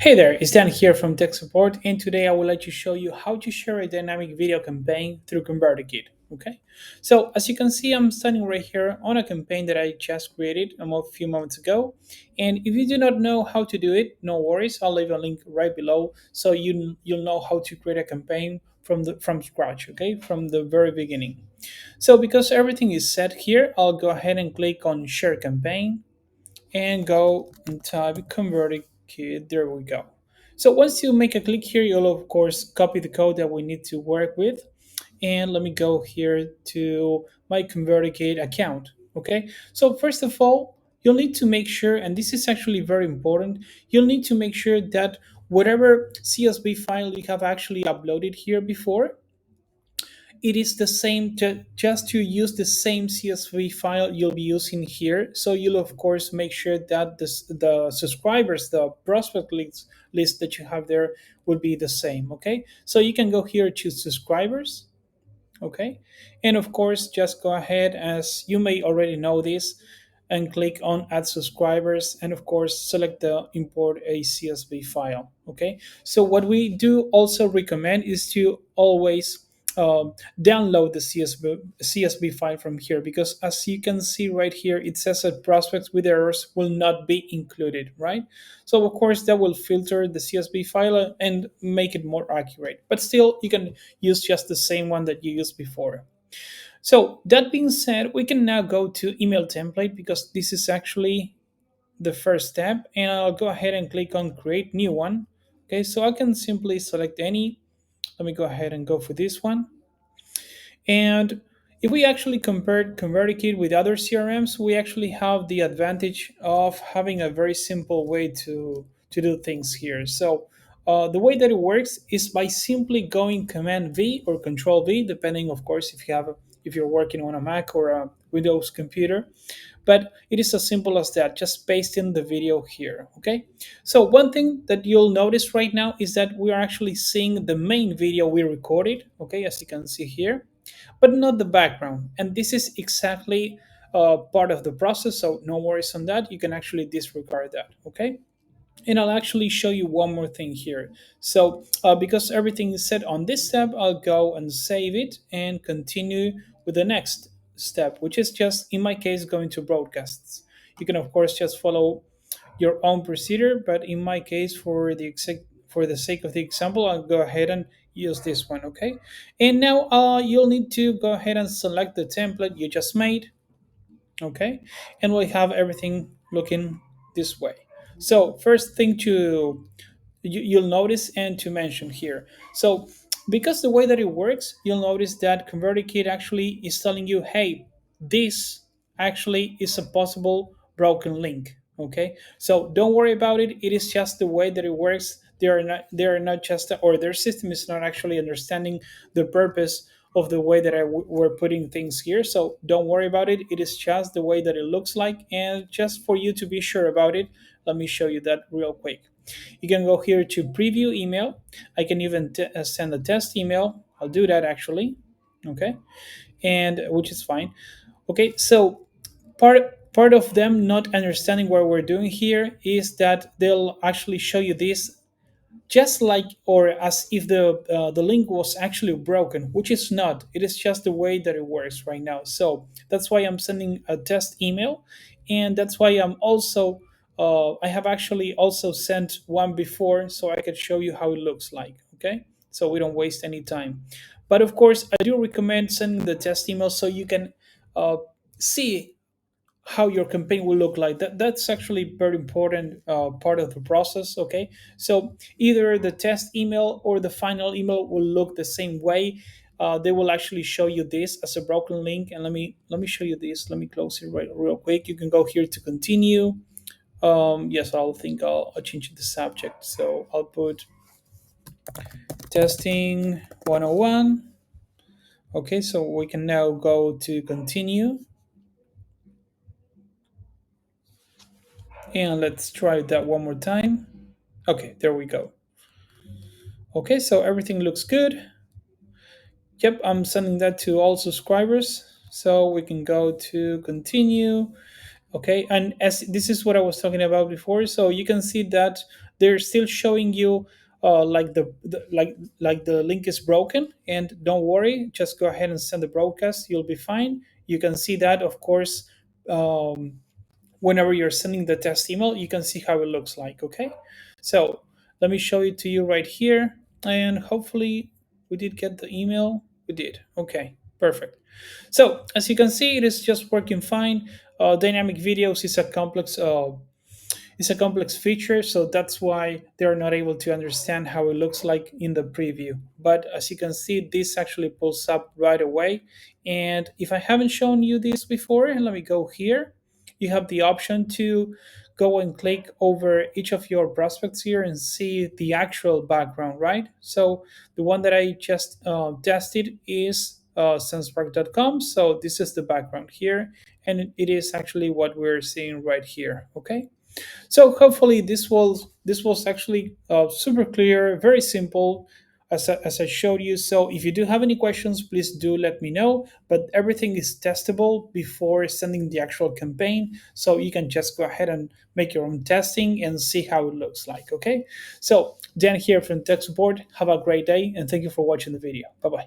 Hey there, it's Dan here from Tech Support, and today I would like to show you how to share a dynamic video campaign through ConvertKit. Okay, so as you can see, I'm standing right here on a campaign that I just created a few moments ago. And if you do not know how to do it, no worries. I'll leave a link right below so you'll know how to create a campaign from scratch. Okay, from the very beginning. So because everything is set here, I'll go ahead and click on Share Campaign and go and type ConvertKit. There we go. So once you make a click here, you'll of course copy the code that we need to work with. And let me go here to my ConvertKit account. Okay. So first of all, you'll need to make sure, and this is actually very important, you'll need to make sure that whatever CSV file you have actually uploaded here before, it is the same, just to use the same CSV file you'll be using here. So you'll of course make sure that the subscribers, the prospect list that you have there will be the same. Okay, so you can go here to subscribers. Okay, and of course just go ahead, as you may already know this, and click on add subscribers, and of course select the import a CSV file. Okay, so what we do also recommend is to always download the CSV file from here, because as you can see right here, it says that prospects with errors will not be included, right? So of course that will filter the CSV file and make it more accurate, but still you can use just the same one that you used before. So that being said, we can now go to email template, because this is actually the first step, and I'll go ahead and click on create new one. Okay, so I can simply select any. Let me go ahead and go for this one. And if we actually compare ConvertKit with other CRMs, we actually have the advantage of having a very simple way to do things here. So the way that it works is by simply going Command V or Control V, depending, of course, if you're working on a Mac or a Windows computer. But it is as simple as that. Just paste in the video here. Okay. So one thing that you'll notice right now is that we are actually seeing the main video we recorded. Okay, as you can see here, but not the background. And this is exactly part of the process, so no worries on that. You can actually disregard that, okay? And I'll actually show you one more thing here. So because everything is set on this step, I'll go and save it and continue with the next step, which is just, in my case, going to broadcasts. You can, of course, just follow your own procedure, but in my case, for the sake of the example, I'll go ahead and use this one. Okay, and now you'll need to go ahead and select the template you just made. Okay, and we'll have everything looking this way. So first thing you'll notice and to mention here, so because the way that it works, you'll notice that ConvertKit actually is telling you, hey, this actually is a possible broken link. Okay, so don't worry about it. It is just the way that it works. They are not just, or their system is not actually understanding the purpose of the way that we're putting things here. So don't worry about it. It is just the way that it looks like. And just for you to be sure about it, let me show you that real quick. You can go here to preview email. I can even send a test email. I'll do that actually. Okay, and which is fine. Okay, so part of them not understanding what we're doing here is that they'll actually show you this just like, or as if the link was actually broken, which is not. It is just the way that it works right now. So that's why I'm sending a test email, and that's why I have actually also sent one before, so I could show you how it looks like. Okay, so we don't waste any time. But of course, I do recommend sending the test email so you can uh, see how your campaign will look like. That's actually very important part of the process. Okay, so either the test email or the final email will look the same way. They will actually show you this as a broken link, and let me show you this. Let me close it right real quick. You can go here to continue. Yes, I'll change the subject, so I'll put testing 101. Okay, so we can now go to continue, and let's try that one more time. Okay, there we go. Okay, so everything looks good. Yep, I'm sending that to all subscribers. So we can go to continue. Okay, and as this is what I was talking about before, so you can see that they're still showing you like like the link is broken. And don't worry, just go ahead and send the broadcast, you'll be fine. You can see that, of course, um, whenever you're sending the test email, you can see how it looks like. Okay, so let me show it to you right here, and hopefully we did get the email. We did. Okay, perfect. So as you can see, it is just working fine. Dynamic videos is a complex feature, so that's why they're not able to understand how it looks like in the preview. But as you can see, this actually pulls up right away. And if I haven't shown you this before, let me go here. You have the option to go and click over each of your prospects here and see the actual background, right? So the one that I just tested is sendspark.com. So this is the background here, and it is actually what we're seeing right here. Okay. So hopefully this was actually super clear, very simple, as I showed you. So if you do have any questions, please do let me know. But everything is testable before sending the actual campaign, so you can just go ahead and make your own testing and see how it looks like. Okay. So Dan here from Tech Support. Have a great day, and thank you for watching the video. Bye bye.